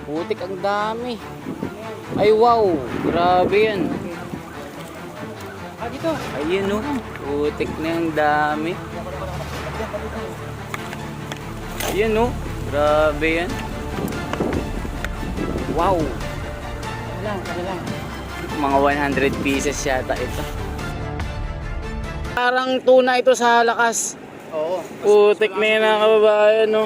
Putik, ang dami. Ay wow, grabe yan. Dito. Ayun oh, putik na yung dami. Ayun oh, grabe yan. Wow. Ano lang. Mga 100 pieces yata ito. Parang tuna ito sa lakas. Oo. Putik na yun mga kababayan, no?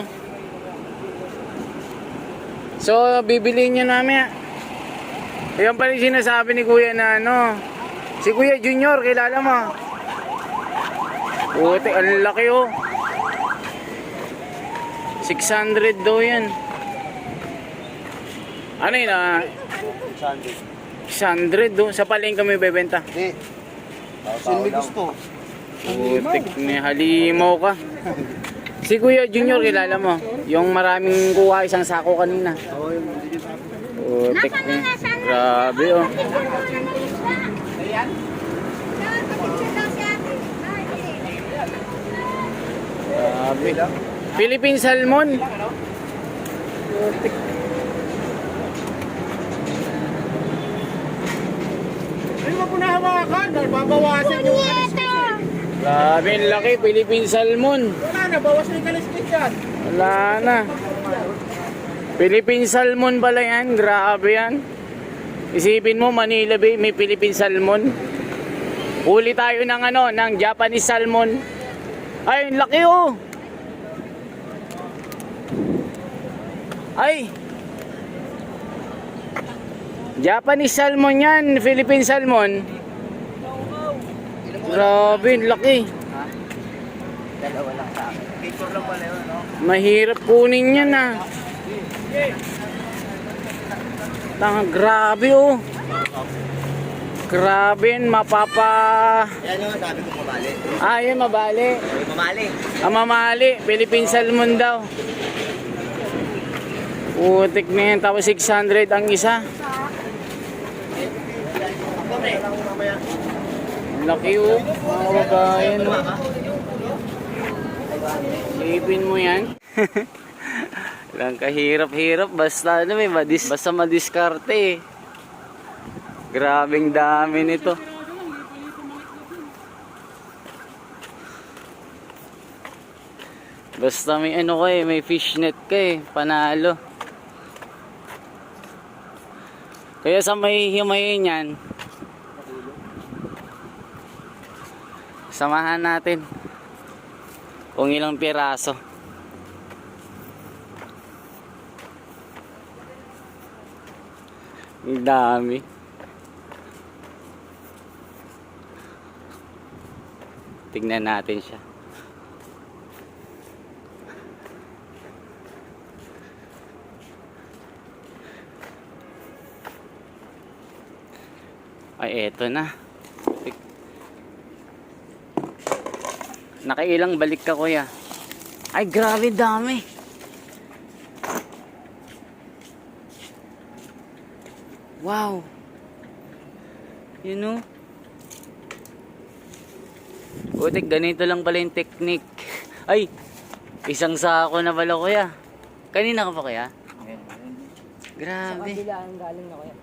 So, bibiliin nyo namin. Ayan pala yung sinasabi ni Kuya na ano. Si Kuya Junior, kilala mo? Putik, ang laki oh. 600 daw yan. Ano yun ah? 600 do. Sa palengke kami bebenta. Hindi. Sin may gusto. Putik ni halimaw ka. Si Kuya Junior kilala mo? Yung maraming kuha isang sako kanina. Oo, yung Putik ni. Grabe oh. Grabe. Philippine salmon. Putik. Ay, wag mo na hawakan. Babawasan yung kaliskis. Grabe, ang laki. Philippine salmon. Wala na, bawas na yung kaliskis yan. Wala na. Philippine salmon pala yan. Grabe yan. Isipin mo, Manila Bay, may Philippine salmon. Huli tayo ng ano, ng Japanese salmon. Ay, ang laki oh. Ay. Japanese salmon yan, Philippine salmon. Grabe, ang laki. Dalawa lang sa akin. Picture lang pala yun, no? Mahirap kunin yan ah. Grabe oh. Grabe yan, mapapa... Yan yung sabi ko mabali. Ah, yun, mabali. Mabali. Ah, mamali. Philippine salmon daw. Putik na yan. Tapos 600 ang isa. Laki oh. Mga kababayan oh. Sipin mo yan. Lang kahirap-hirap. Basta ano may basta madiskarte eh. Grabing dami nito. Basta may ano ka eh, may fishnet ka eh, panalo. Kaya sa may himayin yan, samahan natin kung ilang piraso. Ang dami. Tingnan natin siya. Ay, eto na. Nakailang balik ka, kuya? Ay, grabe dami. Wow. You know? Putik, ganito lang pala yung technique. Ay, isang sako na pala, kuya. Kanina ka pa, kuya? Grabe. Sa kabila ang galing na kuya.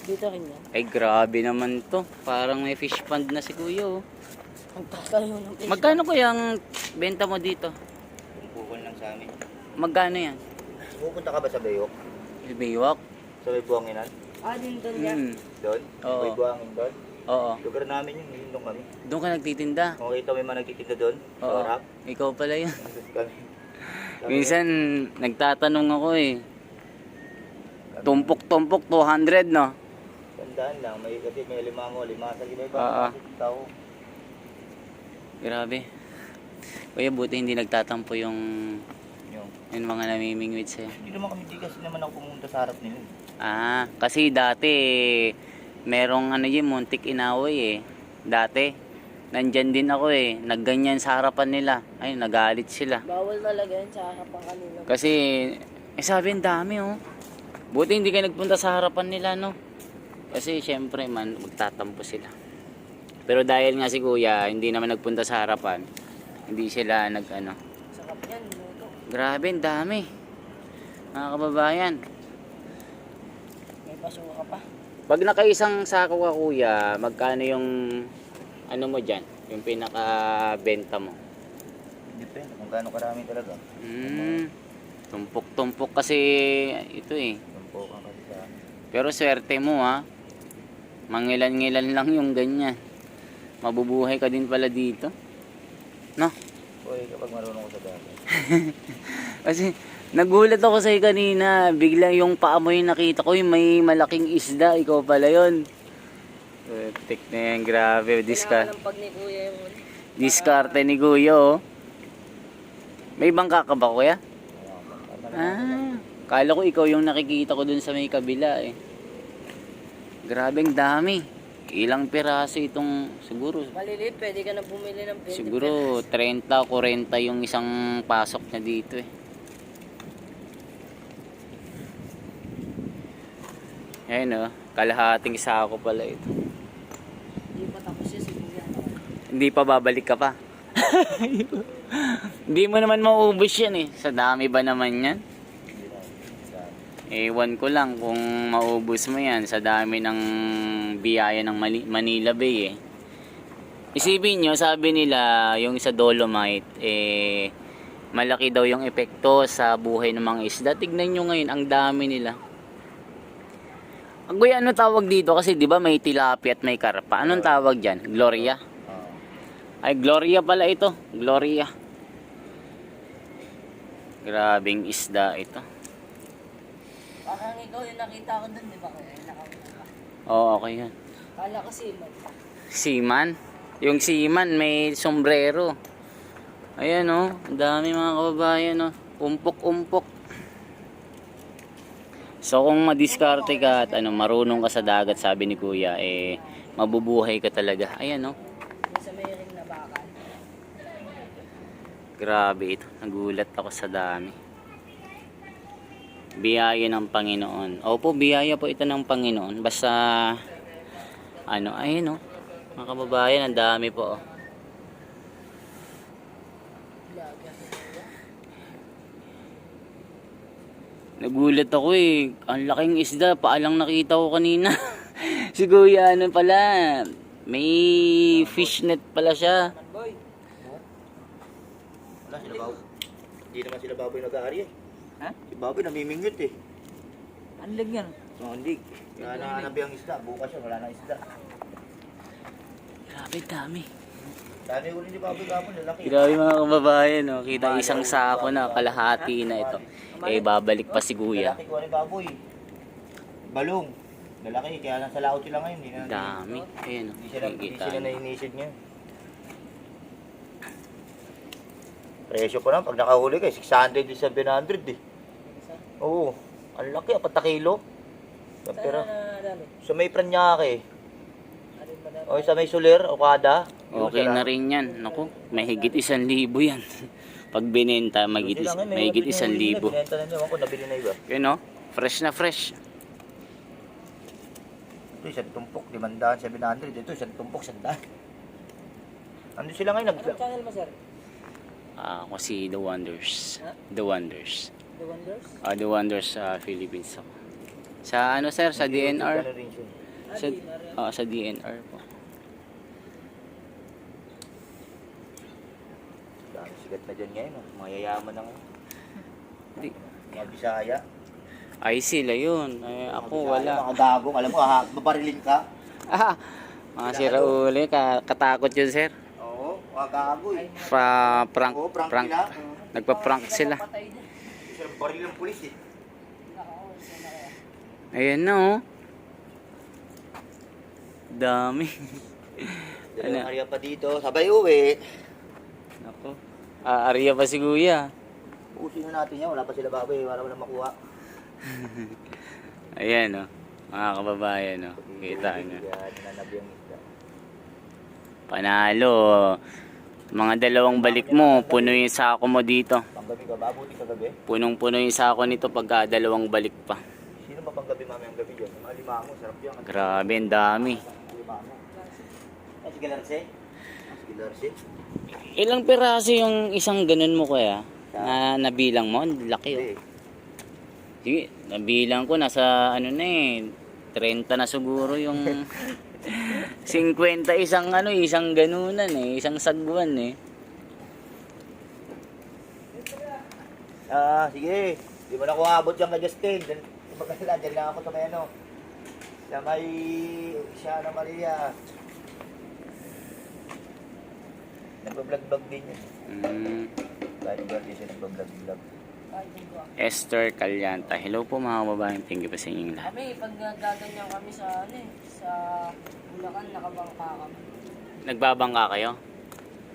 Dito rin yan. Ay, grabe naman to. Parang may fish pond na si kuya, oh. Magtatayo ng fish. Magkano kuya ang benta mo dito? Bukol lang sa amin. Magkano yan? Pupunta ka ba sa Bayok? Baywalk? Sa may buwanginan? Din doon yan. Doon? Oo. May buwangin doon? Oo. Lugar namin yun, yun doon kami. Doon ka nagtitinda? Kung kita may mga nagtitinda doon, sa Oo. harap, Ikaw pala yan. nandun kami. Minsan, nagtatanong ako eh. Tumpok-tumpok, 200, no? Tandaan lang, kasi may limango, limasag, iba-iba. Oo. Tao. Grabe. Kuya, buti hindi nagtatampo yung mga namimingwit sa'yo. Hindi naman kami, di kasi naman ako pumunta sa harap nila. Ah, kasi dati, merong ano yun, muntik inaway eh. Dati, nandyan din ako eh. Nagganyan sa harapan nila. Ay, nagalit sila. Bawal talaga yan sa harapan kanila. Kasi, sabi ang dami oh. Buti hindi kayo nagpunta sa harapan nila, no? Kasi syempre man, magtatampo sila. Pero dahil nga si kuya, hindi naman nagpunta sa harapan, hindi sila nag-ano. Sakap yan, minuto. Grabe, ang dami. Mga kababayan. May pasuka ka pa. Pag nakaisang sako ka kuya, magkano yung ano mo dyan? Yung pinaka-benta mo? Depende kung gaano karami talaga. Tumpok-tumpok kasi ito eh. Tumpukan kasi sa amin. Pero swerte mo ha. Mangilan-ngilan lang yung ganyan. Mabubuhay ka din pala dito. No? Uy, kapag marunong ko sa dami. Kasi nagulat ako sa'yo kanina. Bigla yung paa mo yung nakita ko. Yung may malaking isda. Ikaw pala yun. Tik na yan. Grabe. Kailangan ng pag ni Kuya yung Diskarte ni Kuya oh. May bangka ka ba kuya? Kala ko ikaw yung nakikita ko dun sa may kabila eh. Grabeng dami. Ilang piraso itong siguro. maliliit, pwede ka na bumili ng 20 Siguro 30 o 40 yung isang pasok na dito eh. Ayun oh, kalahating sako pala ito. Hindi pa tapos siya si Kuya. Hindi pa babalik ka pa. Hindi mo naman mauubos yan eh. Sa dami ba naman yan? Ewan ko lang kung maubos mo yan sa dami ng biyaya ng Manila Bay eh. Isipin nyo, sabi nila yung sa Dolomite eh malaki daw yung epekto sa buhay ng mga isda. Tignan nyo ngayon, ang dami nila. Agoy, ano tawag dito? Kasi di ba may tilapia at may karpa. Anong tawag dyan? Gloria? Ay, Gloria pala ito. Gloria. Grabing isda ito. Parang ikaw yung nakita ko dun, di ba? Kaya nakakita ka. Oo, okay yan. Kala ko seaman. Seaman? Yung seaman may sombrero. Ayan oh, ang dami mga kababayan oh. Umpok-umpok. So kung madiskarte ka at marunong ka sa dagat, sabi ni Kuya, eh mabubuhay ka talaga. Ayan oh. Sa may ring na bakal. Grabe ito. Nagulat ako sa dami. Biyaya ng Panginoon. Opo, biyaya po ito ng Panginoon. Basta ayun oh. Mga kababayan, ang dami po oh. Nagulat ako eh. Ang laking isda. Paalang nakita ko kanina. Si Kuya pala. May fishnet pala siya. Boy, Wala sila baboy. Hindi naman sila baboy nag-aari eh. Ha? Si baboy namimingwit eh. anlig yan. Hindi. Kaya nahanap yung isda. Bukas yun, wala na isda. Grabe, dami. Dami uli ni baboy kapon, lalaki. Grabe mga kababayan, no? Kita isang sako na, kalahati na ito. Eh, babalik pa si Kuya. Lalaki ko ni baboy. Balong. Lalaki, kaya nasa laot sila ngayon. Dami. Ayan, no? Hindi sila Nakikita nyo. nainisid niya. Presyo pa lang, pag nakahuli ka, 600 to 700 eh. Oo. Ang laki, 4 kilo. Pero, Dami. sa may Pranyake. Alin ba dami? O sa may Soler, Okada. Okay na rin yan. Naku, may higit 1,000 yan. Pag binenta, may higit 1,000. Binenta na niya, ako nabili na iba. Yun, no? Fresh na fresh. Ito, isang tumpok, 500, 700. Ito, isang tumpok, 100. Ano sila ngayon? Anong channel mo, sir? Ako si The Wonders. Ha? The Wonders. The Wonders? The Wonders sa Philippines ako. Sa ano sir? Sa DNR? Ano rin siya. Sa DNR po. Dami sigat na dyan ngayon. Oh. Mayayaman na ngayon. Hindi. Mga Bisaya. Ay sila yun. Ay, ako Mga Bisaya, wala. Mga gagong. Alam mo, babarilin ka. Mga sira uli. Katakot yun sir. Oo, mga gago eh. Prank. Oo, prank Prank. nila. Nagpa-prank sila. Isang baril ng pulis eh. Ayan na oh. Dami. Dalawang area pa dito. Sabay uwi. Ako. Aarya pa si Kuya. Usin na natin yan. Wala pa sila baboy. Wala walang makuha. Ayan oh. Mga kababayan oh. Kita nyo. Yan, nananabi ang isda. Panalo. Mga dalawang balik mo. Puno yung sako mo dito. Panggabi ka ba? Buti sa gabi. Punong-puno yung sako nito pagka dalawang balik pa. Sino ba panggabi mami ang gabi dyan? Mga limango. Sarap yan. Grabe, ang dami. Limango. Ay, si Galarse? Si Galarse? Ilang piraso yung isang ganun mo kaya? Na nabilang mo? Ang laki oh. Hindi. Sige, nabilang ko nasa ano na eh, 30 na siguro yung 50 isang ano, isang ganunan eh, isang sagwan eh. Sige. Di mo na ako abot dyan kay Justin. Magkasila, dyan lang ako sa may ano. Sa may Siana Maria. Nagbablog-vlog din yun. Kahit birthday siya nagbablog-vlog. Esther Calyanta. Hello po mga babaeng. Thank you po sa inyong lahat. Kami, pag gaganyan kami sa ano eh, sa Bulacan, nakabangka kami. Nagbabangka kayo?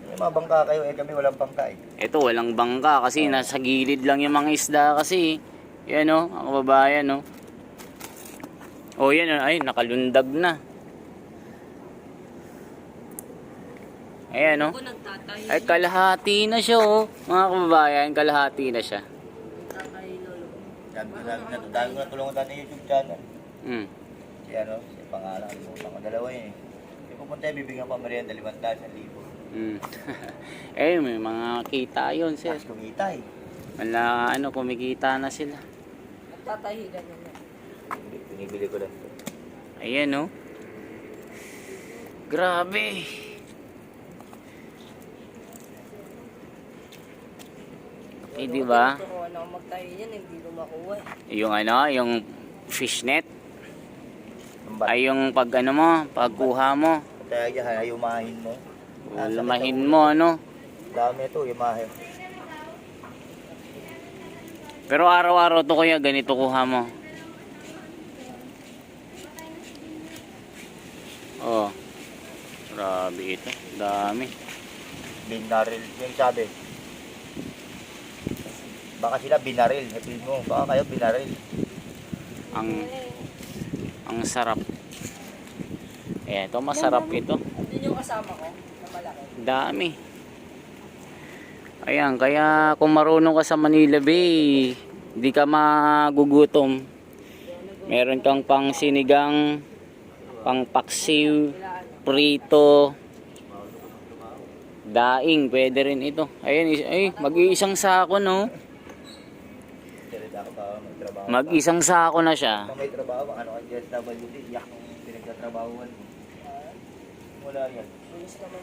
May mga bangka kayo, kami walang bangka eh. Ito, walang bangka kasi nasa gilid lang yung mga isda kasi. Yan o, ang kababayan o. O yan o, ay nakalundag na. Ayan o. Ako nagtatay. Ay kalahati na siya o. Mga kababayan, kalahati na siya. Tatay lolo. Dahil ko natulungan tayo ng YouTube channel. Si ano, si pangalan mo, mga dalawa yun eh. Di pupunta bibigyan pa merienda 5,000. Eh, may mga kita yun, sir. Mas kumita eh. Wala, ano, kumikita na sila. Nagtatahi ganyan na. Binibili ko lang. Ayan, no? Grabe. Eh, di ba? Turuan ako magtahi yan, hindi ko makuha eh. Yung ano, yung fishnet. Ang Ay, yung pag ano mo, pagkuha mo. Kaya dyan, hayumahin mo. Lamahin mo, ano? Dami ito, yumahin. Pero araw-araw to kuya, ganito kuha mo. Oh. Grabe ito. Dami. Binaril, yung sabi. Baka sila binaril, sabihin mo. Baka kayo binaril. Ang sarap. Eh, ito masarap ito. Yun yung kasama ko, na malaki. Dami. Ayan, kaya kung marunong ka sa Manila Bay, di ka magugutom. Meron kang pang sinigang, pang paksiw, prito, daing, pwede rin ito. Ayan, ay, mag-iisang sako, no? Salita ako pa, magtrabaho. Mag-isang sako na siya. Kung may trabaho, ano ka dyan, WD, yak nung pinagtatrabahuan mo. Wala yan. Pulis naman.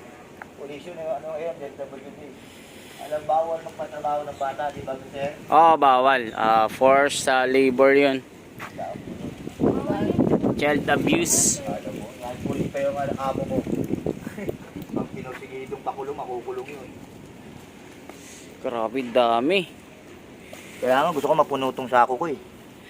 Pulis yun, ano yan, WD. Alam, bawal magpatrabaho ng bata, di ba, sir? Oo, bawal. Forced labor yun. Child abuse. Alam mo, yung pulis pa yung amo mo. Pag pinusigidong pakulong, makukulong yun. Grabe, dami. Kaya nga, gusto ko mapuno tong sako ko eh.